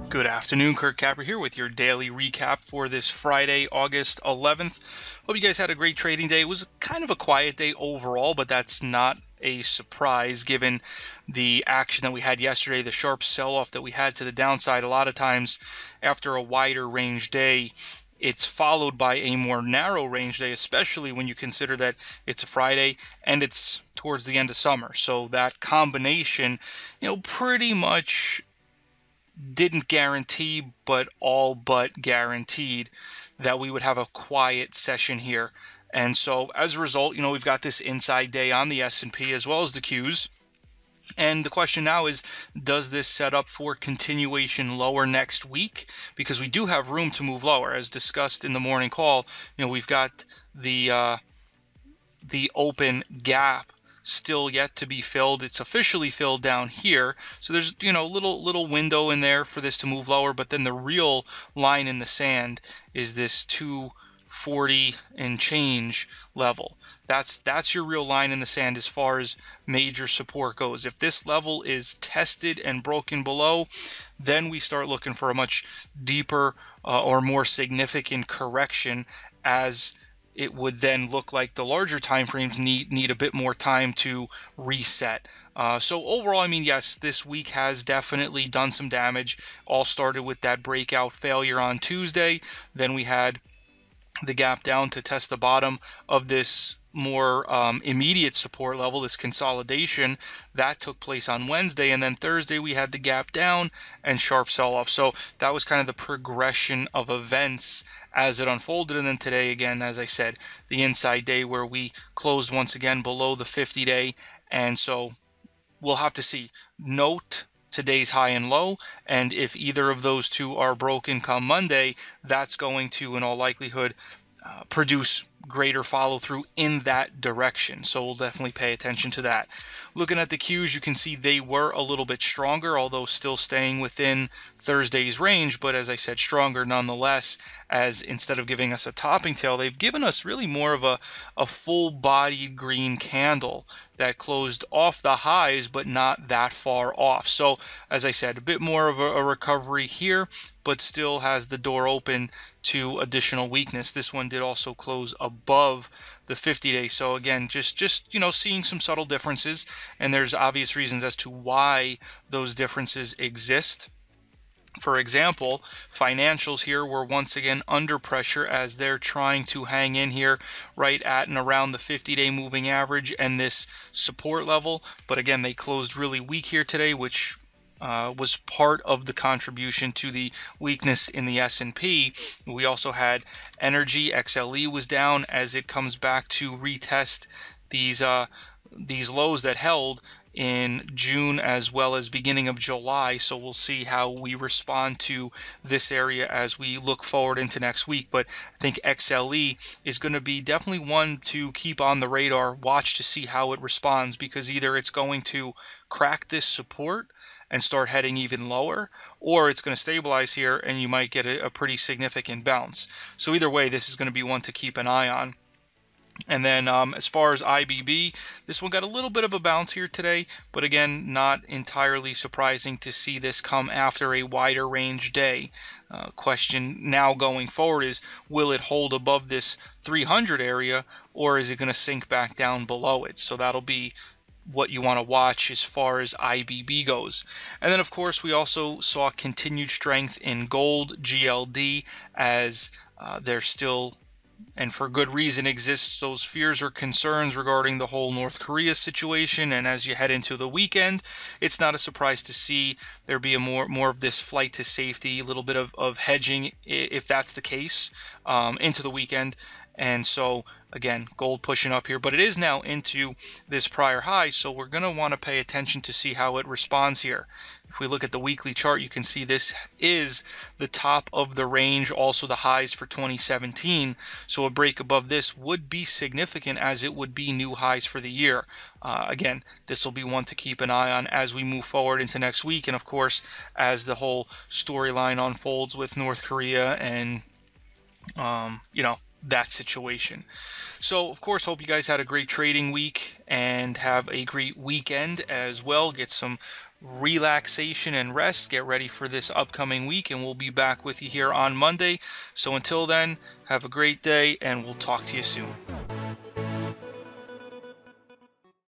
Good afternoon, Capra here with your daily recap for this Friday, August 11th. Hope you guys had a great trading day. It was kind of a quiet day overall, but that's not a surprise given the action that we had yesterday, the sharp sell-off that we had to the downside. A lot of times after a wider range day, it's followed by a more narrow range day, especially when you consider that it's a Friday and it's towards the end of summer. So that combination, pretty much didn't guarantee, but all but guaranteed that we would have a quiet session here. And so as a result, we've got this inside day on the S&P as well as the Qs. And the question now is, does this set up for continuation lower next week? Because we do have room to move lower. As discussed in the morning call, we've got the open gap still yet to be filled. It's officially filled down here, so there's little window in there for this to move lower, but then the real line in the sand is this 240 and change level. That's your real line in the sand as far as major support goes. If this level is tested and broken below, then we start looking for a much deeper or more significant correction, as it would then look like the larger time frames need a bit more time to reset. So overall, yes, this week has definitely done some damage. All started with that breakout failure on Tuesday. Then we had the gap down to test the bottom of this more immediate support level, this consolidation that took place on Wednesday, and then Thursday we had the gap down and sharp sell-off. So that was kind of the progression of events as it unfolded. And then today, again, as I said, the inside day where we closed once again below the 50-day, and so we'll have to see. Note today's high and low, and if either of those two are broken come Monday, that's going to, in all likelihood, produce greater follow-through in that direction. So we'll definitely pay attention to that. Looking at the Qs, you can see they were a little bit stronger, although still staying within Thursday's range, but as I said, stronger nonetheless, as instead of giving us a topping tail, they've given us really more of a full-bodied green candle that closed off the highs, but not that far off. So as I said, a bit more of a recovery here, but still has the door open to additional weakness. This one did also close above the 50-day. So again, just seeing some subtle differences, and there's obvious reasons as to why those differences exist. For example, financials here were once again under pressure as they're trying to hang in here right at and around the 50-day moving average and this support level. But again, they closed really weak here today, which was part of the contribution to the weakness in the S&P. We also had energy. XLE was down as it comes back to retest these lows that held in June as well as beginning of July. So we'll see how we respond to this area as we look forward into next week. But I think XLE is going to be definitely one to keep on the radar, watch to see how it responds, because either it's going to crack this support and start heading even lower, or it's going to stabilize here and you might get a pretty significant bounce. So either way, this is going to be one to keep an eye on. And then as far as IBB, this one got a little bit of a bounce here today, but again, not entirely surprising to see this come after a wider range day. Question now going forward is, will it hold above this 300 area, or is it going to sink back down below it? So that'll be what you want to watch as far as IBB goes. And then of course we also saw continued strength in gold, GLD, as there still, and for good reason, exists those fears or concerns regarding the whole North Korea situation. And as you head into the weekend, it's not a surprise to see there be a more of this flight to safety, a little bit of hedging, if that's the case, into the weekend. And so, again, gold pushing up here, but it is now into this prior high, so we're going to want to pay attention to see how it responds here. If we look at the weekly chart, you can see this is the top of the range, also the highs for 2017. So a break above this would be significant, as it would be new highs for the year. Again, this will be one to keep an eye on as we move forward into next week, and of course, as the whole storyline unfolds with North Korea and, that situation. So of course, hope you guys had a great trading week and have a great weekend as well. Get some relaxation and rest. Get ready for this upcoming week, and we'll be back with you here on Monday. So until then, have a great day, and we'll talk to you soon.